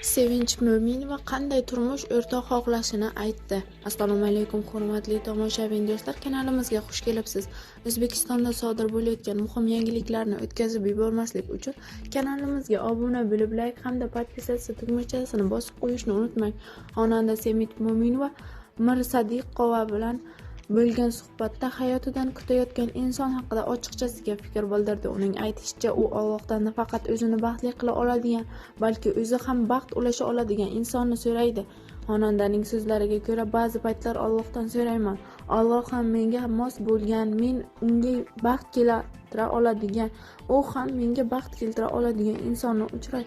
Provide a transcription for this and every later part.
Sevinch Mo'minova qanday turmush o'rtoq xohlashini aytdi. Assalomu alaykum hurmatli tomoshabin do'stlar, kanalimizga xush kelibsiz. O'zbekistonda sodir bo'layotgan muhim yangiliklarni o'tkazib yubormaslik uchun kanalimizga obuna bo'lib, like hamda podpisatsiya tugmachasini bosib qo'yishni unutmang. Xonanda Sevinch Mo'minova Mirsadiqova bilan bo'lgan suhbatda hayotidan kutayotgan inson haqida ochiqchasiga fikr bildirdi. Uning aytishicha, u Allohdan nafaqat o'zini baxtli qila oladigan, balki o'zi ham baxt ulasha oladigan insonni so'raydi. Xonandaning so'zlariga ko'ra, ba'zi paytlar Allohdan so'rayman, Alloh ham menga mos bo'lgan, men unga baxt keltira oladigan, u ham menga baxt keltira oladigan insonni uchrat.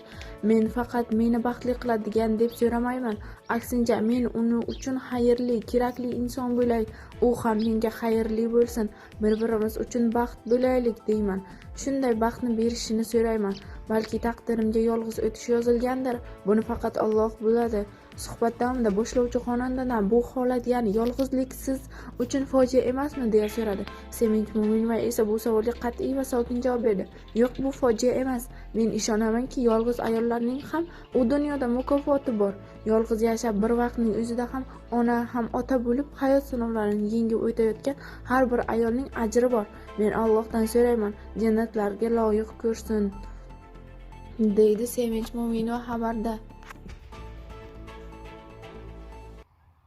Men faqat meni baxtli qiladigan deb so'ramayman. Aksincha, men uni uchun xayrli, kerakli inson bo'lay, u ham menga xayrli bo'lsin, bir-birimiz uchun baxt bo'laylik deyman. Shunday baxtni berishini so'rayman. Balki taqdirimga yolg'iz o'tish yozilgandir. Buni faqat Alloh biladi. Suhbat davomida boshlovchi xonandadan bu holat, ya'ni yolg'izlik siz uchun fojia emasmi deya so'radi. Sevinch Mo'minova esa bu savolga qat'iy va sokin javob berdi. Yo'q, bu fojia emas. Men ishonamanki, yolg'iz ayollarning ham u dunyoda mukofoti bor. Yolg'iz yashab bir vaqtning o'zida ham ona ham ota bo'lib hayot sinovlarini yengib o'tayotgan har bir ayolning ajri bor. Men Allohdan so'rayman, jannatlarga loyiq ko'rsin, deydi Sevinch Mo'minova xabarda.